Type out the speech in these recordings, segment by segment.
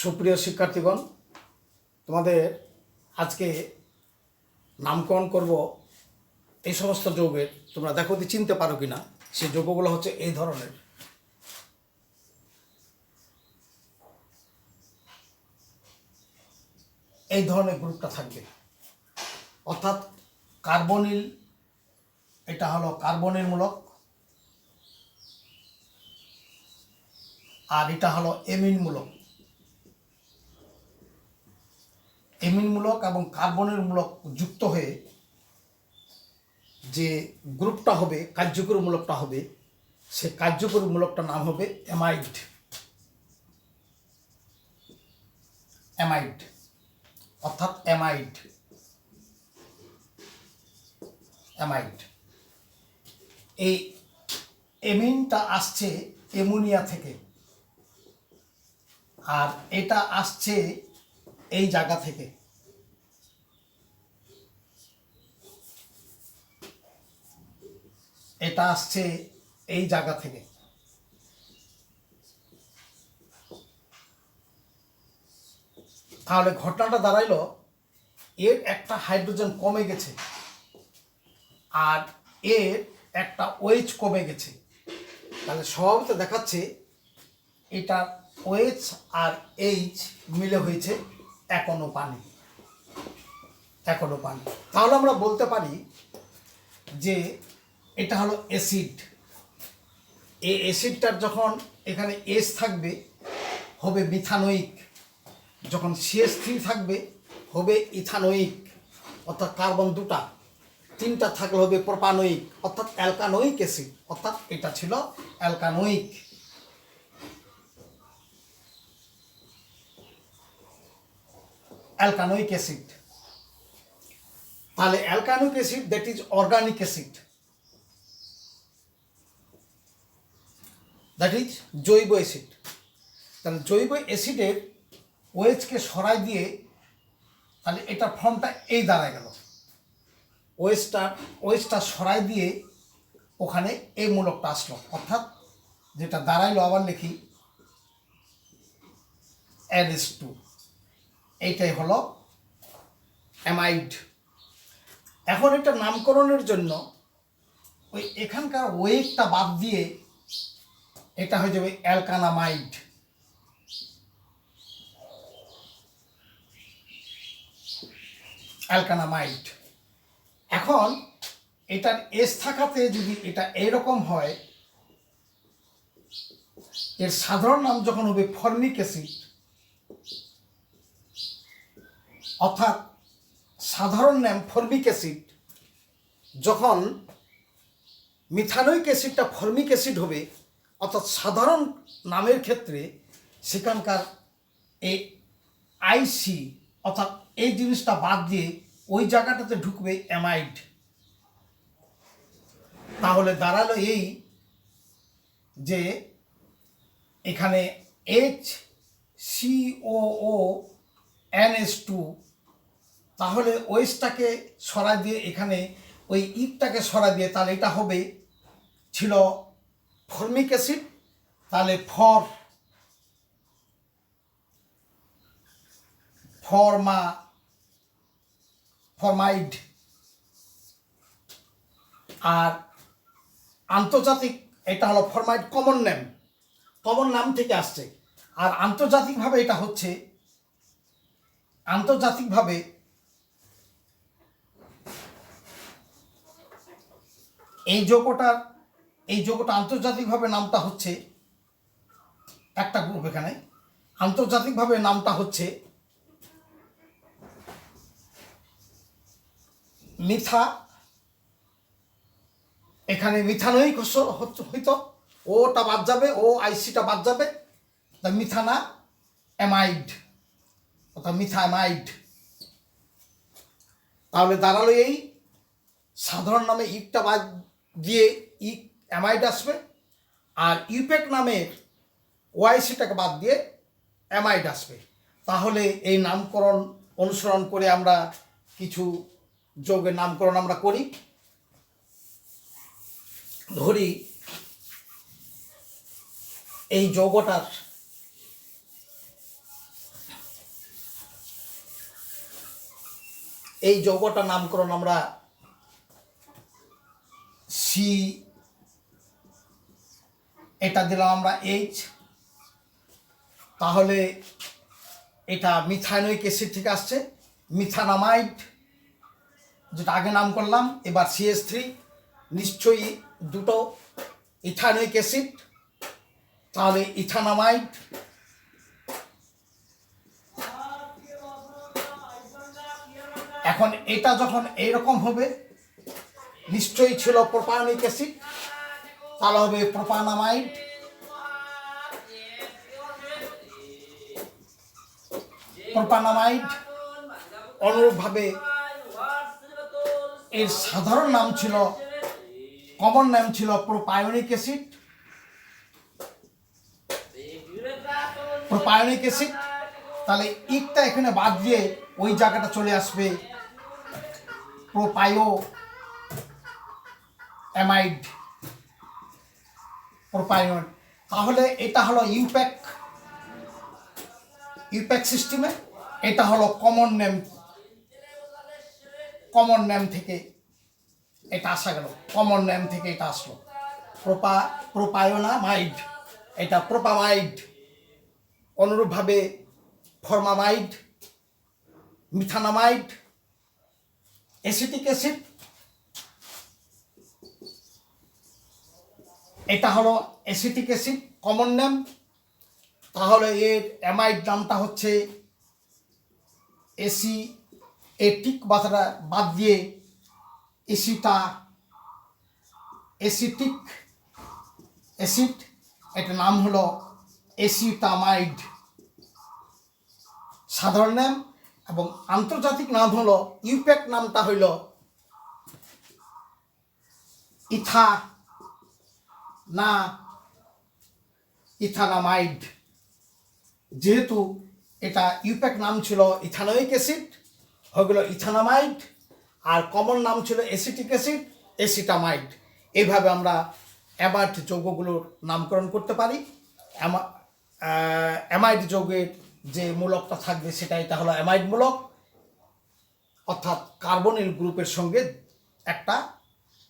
সুপ্রিয় শিক্ষার্থীগণ, তোমাদের আজকে নামকরণ করব এই সমস্ত যৌগের। তোমরা দেখো যে চিনতে পারো কিনা। সেই যৌগগুলো হচ্ছে এই ধরনের। এই ধরনের গ্রুপটা থাকবে, অর্থাৎ কার্বনিল, এটা হলো কার্বনিল মূলক, আর এটা হলো এমিন মূলক। এমিন মূলক এবং কার্বনের মূলক যুক্ত হয়ে যে গ্রুপটা হবে, কার্যকরী মূলকটা হবে, সে কার্যকরী মূলকটার নাম হবে অ্যামাইড। অ্যামাইড অর্থাৎ অ্যামাইড। অ্যামাইড এই এমিনটা আসছে অ্যামোনিয়া থেকে, আর এটা আসছে এই জায়গা থেকে। এটা আসছে এই জায়গা থেকে। তাহলে ঘটনাটা দাঁড়াইলো এর একটা হাইড্রোজেন কমে গেছে আর এর একটা ওএইচ কমে গেছে। তাহলে স্বভাবত দেখাচ্ছে এটা ওএইচ আর এইচ মিলে হয়েছে একনো পানি। একনো পানি। তাহলে আমরা বলতে পারি যে এটা হলো অ্যাসিড। এই অ্যাসিডটার যখন এখানে এস থাকবে হবে মিথানোয়িক, যখন CH3 থাকবে হবে ইথানোয়িক, অর্থাৎ কার্বন দুটা, তিনটা থাকলে হবে প্রোপানোয়িক, অর্থাৎ অ্যালকানোয়িক অ্যাসিড। অর্থাৎ এটা ছিল অ্যালকানোয়িক। Alkanoic acid. তাহলে alkanoic acid that is organic acid, that is জৈব অ্যাসিড। তাহলে জৈব অ্যাসিডের ওএইচকে সরাই দিয়ে তাহলে এটা ফর্মটা এই দাঁড়ায় গেল। ওএইচটা সরাই দিয়ে ওখানে এই মূলকটা আসলো, অর্থাৎ যেটা দাঁড়াইলো, আবার লিখি NH2। এইটাই হলো অ্যামাইড। এখন এটা নামকরণের জন্য ওই এখানকার ওয়েটটা বাদ দিয়ে এটা হয়ে যাবে অ্যালকানামাইড। অ্যালকানামাইড। এখন এটার এস থাকাতে যদি এটা এইরকম হয়, এর সাধারণ নাম যখন হবে ফর্মিক অ্যাসিড, অর্থাৎ সাধারণ নাম ফর্মিক অ্যাসিড, যখন মিথানোয়িক অ্যাসিডটা ফর্মিক অ্যাসিড হবে, অর্থাৎ সাধারণ নামের ক্ষেত্রে সেখানকার এই আইসি অর্থাৎ এই জিনিসটা বাদ দিয়ে ওই জায়গাটাতে ঢুকবে অ্যামাইড। তাহলে দাঁড়ালো এই যে এখানে HCOONH2, তাহলে ওয়েসটাকে সরা দিয়ে এখানে ওই ইটটাকে সরা দিয়ে তাহলে এটা হবে, ছিল ফর্মিক অ্যাসিড, তাহলে ফরমাইড। আর আন্তর্জাতিক এটা হলো ফরমাইড কমন নাম থেকে আসছে। আর আন্তর্জাতিকভাবে এটা হচ্ছে, আন্তর্জাতিকভাবে এই যৌগটা আন্তর্জাতিকভাবে নামটা হচ্ছে, একটা গ্রুপ এখানে আন্তর্জাতিকভাবে নামটা হচ্ছে মিথা। এখানে মিথানোয়িক হইতো, ওটা বাদ যাবে, ও আইসিটা বাদ যাবে, মিথানা অ্যামাইড অর্থাৎ মিথামাইড। তাহলে দাঁড়ালো এই সাধারণ নামে ইকটা বাদ দিয়ে ইক অ্যামাইড আসবে, আর ইউপেক নামের ওআইসিটাকে বাদ দিয়ে অ্যামাইড আসবে। তাহলে এই নামকরণ অনুসরণ করে আমরা কিছু যৌগের নামকরণ আমরা করি। ধরি এই যৌগটার এই যৌগটার নামকরণ আমরা সি, এটা দিলাম আমরা এইচ। তাহলে এটা মিথানোয়িক অ্যাসিড থেকে আসছে, মিথানামাইড যেটা আগে নাম করলাম। এবার CH3, নিশ্চয়ই দুটো ইথানোয়িক অ্যাসিড, তাহলে ইথানামাইড। এখন এটা যখন এইরকম হবে, নিশ্চয়ই ছিল প্রোপানোয়িক অ্যাসিড, তাহলে হবে প্রোপানামাইড। প্রোপানামাইড অনুরূপভাবে এর সাধারণ নাম ছিল, কমন নাম ছিল প্রোপায়োনিক অ্যাসিড। প্রোপায়োনিক অ্যাসিড, তাহলে ইকটা এখানে বাদ দিয়ে ওই জায়গাটা চলে আসবে প্রোপায়ো অ্যামাইড, প্রোপায়ন। তাহলে এটা হলো ইউপ্যাক সিস্টেমে, এটা হলো কমন নেম থেকে এটা আসা গেল, কমন নেম থেকে এটা আসলো প্রোপায়োনামাইড, এটা প্রোপামাইড। অনুরূপভাবে ফর্মামাইড, মিথানামাইড, অ্যাসিটিক অ্যাসিড, এটা হলো অ্যাসিটিক অ্যাসিড, কমন নেম। তাহলে এর অ্যামাইড নামটা হচ্ছে এসিএটিক, কথাটা বাদ দিয়ে অ্যাসিটিক অ্যাসিড, এটা নাম হলো অ্যাসিটামাইড, সাধারণ নাম। এবং আন্তর্জাতিক নাম হলো ইউপ্যাক, নামটা হইল ইথানামাইড। যেহেতু এটা ইউপ্যাক নাম ছিল ইথানোয়িক অ্যাসিড, হয়ে গেল ইথানামাইড, আর কমন নাম ছিল অ্যাসিটিক অ্যাসিড, অ্যাসিটামাইড। এইভাবে আমরা অ্যামাইড যৌগগুলোর নামকরণ করতে পারি। অ্যামাইড যৌগের যে মূলকটা থাকবে সেটা এটা হলো অ্যামাইড মূলক, অর্থাৎ কার্বনিল গ্রুপের সঙ্গে একটা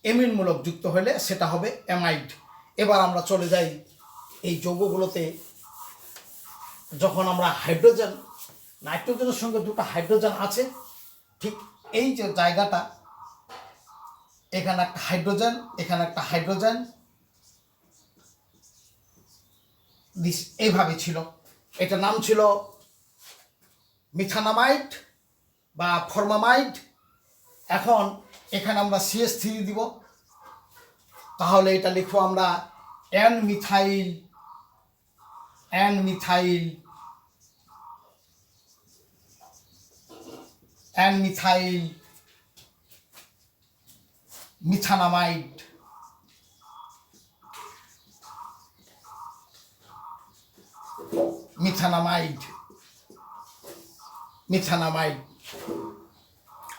এমিন মূলক যুক্ত হলে সেটা হবে অ্যামাইড। এবার আমরা চলে যাই এই যৌগগুলোতে, যখন আমরা হাইড্রোজেন, নাইট্রোজেনের সঙ্গে দুটো হাইড্রোজেন আছে, ঠিক এই যে জায়গাটা, এখানে একটা হাইড্রোজেন, এখানে একটা হাইড্রোজেন, এইভাবে ছিল। এটা নাম ছিল মিথানামাইড বা ফর্মামাইড। এখন এখানে আমরা CH3 দিব, তাহলে এটা লিখবো আমরা এন মিথাইল মিথানামাইড।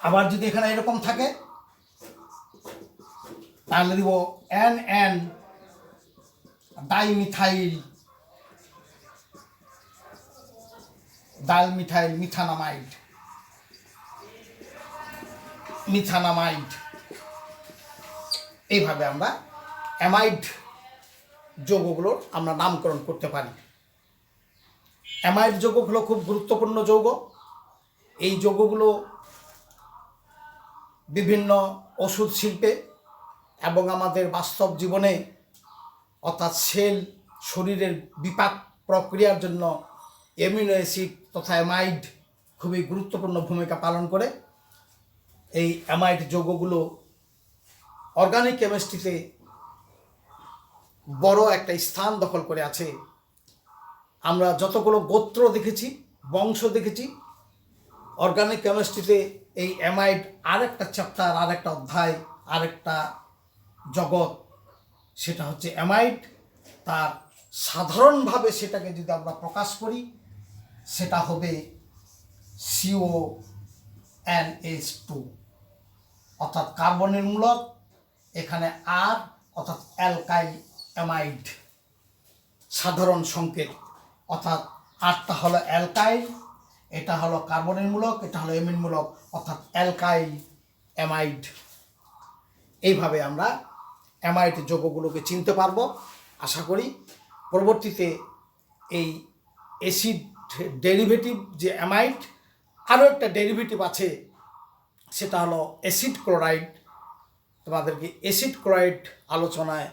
আবার যদি এখানে এরকম থাকে তাহলে দিব NN ডাইমিথাইল মিথানামাইড। এইভাবে আমরা অ্যামাইড যৌগগুলোর আমরা নামকরণ করতে পারি। অ্যামাইড যৌগগুলো খুব গুরুত্বপূর্ণ যৌগ। এই যৌগগুলো বিভিন্ন ওষুধ শিল্পে এবং আমাদের বাস্তব জীবনে, অর্থাৎ শরীরের বিপাক প্রক্রিয়ার জন্য অ্যামিনো অ্যাসিড তথা অ্যামাইড খুবই গুরুত্বপূর্ণ ভূমিকা পালন করে। এই অ্যামাইড যৌগগুলো অর্গানিক কেমিস্ট্রিতে বড় একটা স্থান দখল করে আছে। আমরা যতগুলো গোত্র দেখেছি, বংশ দেখেছি, অর্গানিক কেমিস্ট্রিতে এই অ্যামাইড আরেকটা চ্যাপ্টার, আরেকটা অধ্যায়, আরেকটা জগৎ, সেটা হচ্ছে অ্যামাইড। তার সাধারণভাবে সেটাকে যদি আমরা প্রকাশ করি সেটা হবে CONH2, অর্থাৎ কার্বনের মূলক, এখানে আর অর্থাৎ অ্যালকাইল অ্যামাইড সাধারণ সংকেত, অর্থাৎ আরটা হলো অ্যালকাইল, এটা হলো কার্বনের মূলক, এটা হলো এমিন মূলক, অর্থাৎ অ্যালকাইল অ্যামাইড। এইভাবে আমরা অ্যামাইড যৌগগুলোকে চিনতে পারবো। আশা করি পরবর্তীতে এই অ্যাসিড ডেরিভেটিভ যে অ্যামাইড, আরও একটা ডেরিভেটিভ আছে, সেটা হলো অ্যাসিড ক্লোরাইড। তোমাদেরকে অ্যাসিড ক্লোরাইড আলোচনায়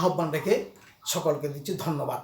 আহ্বান রেখে সকলকে দিচ্ছি ধন্যবাদ।